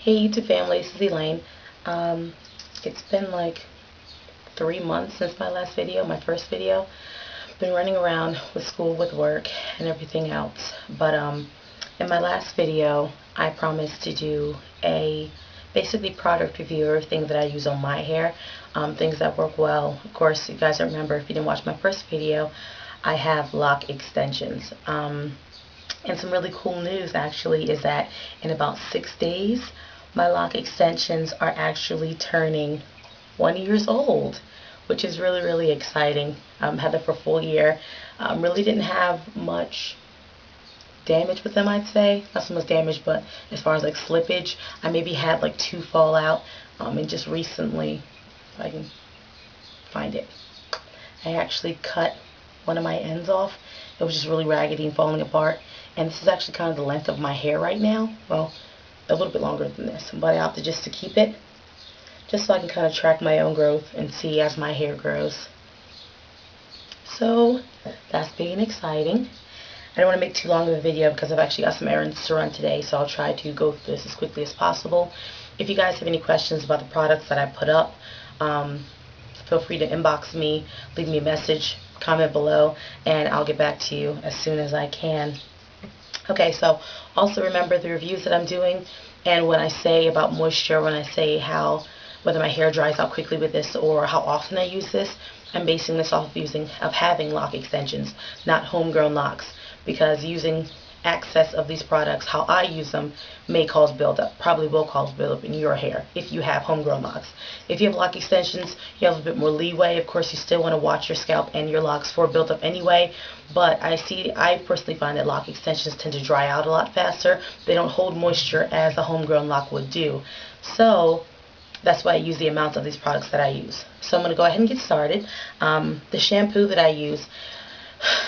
Hey YouTube family, this is Elaine. It's been like 3 months since my last video, my first video. Been running around with school, with work, and everything else. But in my last video, I promised to do a basically product review of things that I use on my hair, things that work well. Of course, you guys remember, if you didn't watch my first video, I have lock extensions. And some really cool news actually is that in about 6 days, my lock extensions are actually turning 1 years old, which is really, really exciting. Had them for a full year. Really didn't have much damage with them, I'd say. Not so much damage, but as far as like slippage, I maybe had like 2 fall out. And just recently, if I can find it, I actually cut one of my ends off. It was just really raggedy and falling apart. And this is actually kind of the length of my hair right now. Well, a little bit longer than this, but I opted just to keep it, just so I can kind of track my own growth and see as my hair grows. So that's being exciting. I don't want to make too long of a video because I've actually got some errands to run today, so I'll try to go through this as quickly as possible. If you guys have any questions about the products that I put up, feel free to inbox me, leave me a message, comment below, and I'll get back to you as soon as I can. Okay, so also remember the reviews that I'm doing, and when I say about moisture, when I say whether my hair dries out quickly with this or how often I use this, I'm basing this off of having lock extensions, not homegrown locks, because using excess of these products, how I use them, may cause buildup, probably will cause buildup in your hair if you have homegrown locks. If you have lock extensions, you have a bit more leeway. Of course, you still want to watch your scalp and your locks for buildup anyway, but I personally find that lock extensions tend to dry out a lot faster. They don't hold moisture as a homegrown lock would do. So that's why I use the amount of these products that I use. So I'm going to go ahead and get started. The shampoo that I use,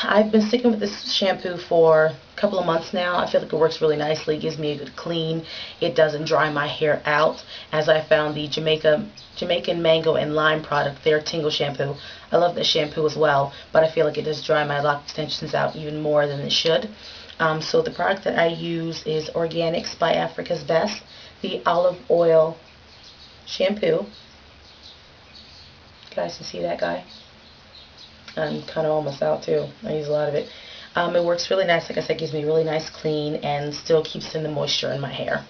I've been sticking with this shampoo for a couple of months now. I feel like it works really nicely. It gives me a good clean. It doesn't dry my hair out, as I found the Jamaican Mango and Lime product, their Tingle shampoo. I love this shampoo as well, but I feel like it does dry my lock extensions out even more than it should. So the product that I use is Organics by Africa's Best, the olive oil shampoo. You guys can see that guy? I'm kind of almost out too. I use a lot of it. It works really nice. Like I said, gives me a really nice clean and still keeps in the moisture in my hair.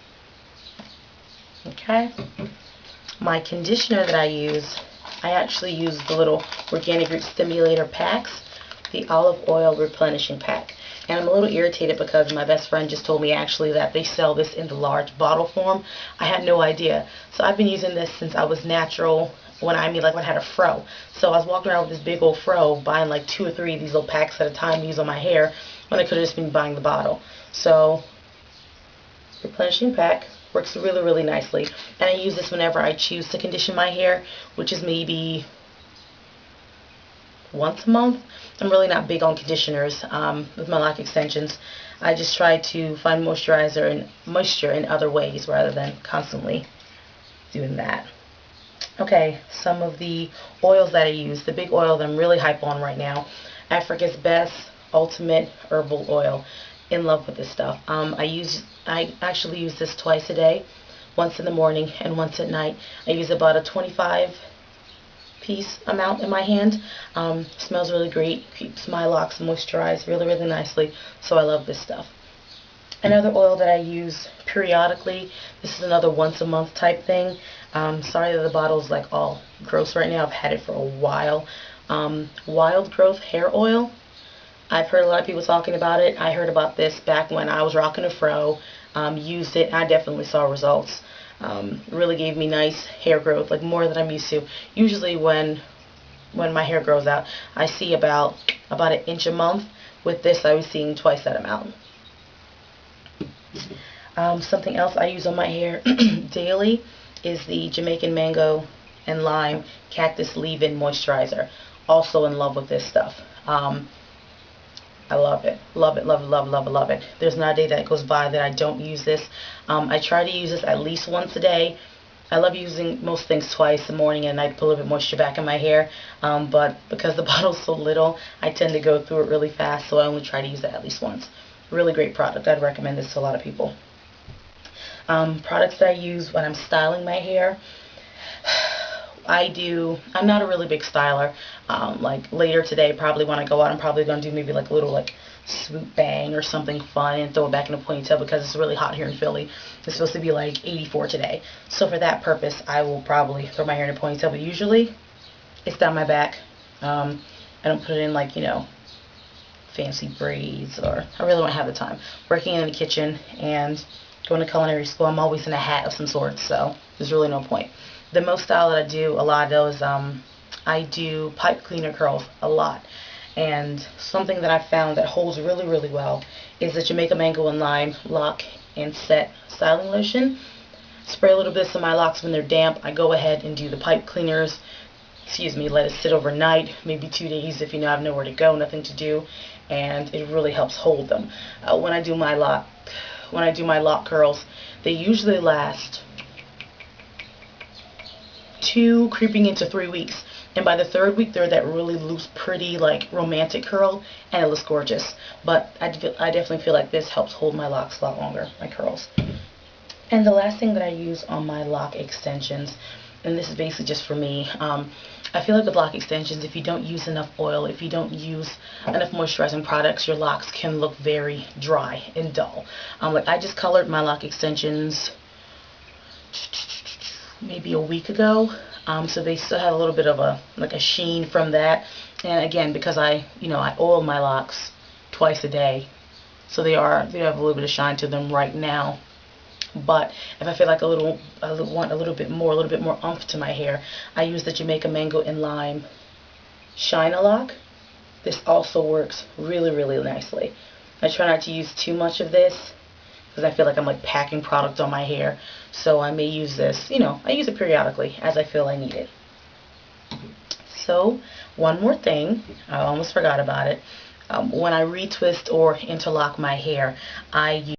Okay. My conditioner that I use, I actually use the little Organic Root Stimulator packs, the olive oil replenishing pack. And I'm a little irritated because my best friend just told me actually that they sell this in the large bottle form. I had no idea. So I've been using this since I was natural, when I had a fro. So I was walking around with this big old fro, buying like 2 or 3 of these little packs at a time to use on my hair, when I could have just been buying the bottle. So, replenishing pack works really, really nicely. And I use this whenever I choose to condition my hair, which is maybe once a month. I'm really not big on conditioners with my lock extensions. I just try to find moisture in other ways rather than constantly doing that. Okay, some of the oils that I use. The big oil that I'm really hype on right now, Africa's Best Ultimate Herbal Oil. In love with this stuff. I actually use this twice a day, once in the morning and once at night. I use about a 25 piece amount in my hand. Smells really great, keeps my locks moisturized really, really nicely, so I love this stuff. Another oil that I use periodically, this is another once a month type thing. Sorry that the bottle's like all gross right now. I've had it for a while. Wild Growth Hair Oil. I've heard a lot of people talking about it. I heard about this back when I was rocking a fro. Used it. I definitely saw results. Really gave me nice hair growth, like more than I'm used to. Usually when my hair grows out, I see about an inch a month. With this, I was seeing twice that amount. Something else I use on my hair daily is the Jamaican Mango and Lime Cactus Leave-In Moisturizer. Also in love with this stuff. I love it. Love it, love it, love it, love it, love it. There's not a day that goes by that I don't use this. I try to use this at least once a day. I love using most things twice, the morning and night, to put a little bit moisture back in my hair. But because the bottle's so little, I tend to go through it really fast, so I only try to use it at least once. Really great product. I'd recommend this to a lot of people. Products that I use when I'm styling my hair. I'm not a really big styler. Like later today, probably when I go out, I'm probably going to do maybe like a little like swoop bang or something fun and throw it back in a ponytail because it's really hot here in Philly. It's supposed to be like 84 today. So for that purpose, I will probably throw my hair in a ponytail, but usually it's down my back. I don't put it in like, fancy braids, or I really don't have the time. Working in the kitchen and going to culinary school, I'm always in a hat of some sort, so there's really no point. The most style that I do a lot though is I do pipe cleaner curls a lot. And something that I found that holds really, really well is the Jamaica Mango and Lime Lock and Set Styling Lotion. Spray a little bit on my locks when they're damp. I go ahead and do the pipe cleaners. Let it sit overnight, maybe 2 days if I have nowhere to go, nothing to do, and it really helps hold them. When I do my lock curls, they usually last 2 creeping into 3 weeks, and by the 3rd week they're that really loose, pretty, like romantic curl, and it looks gorgeous. But I definitely feel like this helps hold my locks a lot longer, my curls. And the last thing that I use on my lock extensions, and this is basically just for me, I feel like with lock extensions, if you don't use enough oil, if you don't use enough moisturizing products, your locks can look very dry and dull. Like I just colored my lock extensions maybe a week ago, so they still have a little bit of a sheen from that. And again, because I oil my locks twice a day, so they have a little bit of shine to them right now. But if I feel like I want a little bit more oomph to my hair, I use the Jamaica Mango and Lime Shine a Lock. This also works really, really nicely. I try not to use too much of this because I feel like I'm like packing product on my hair. So I may use this, I use it periodically as I feel I need it. So one more thing, I almost forgot about it. When I retwist or interlock my hair, I use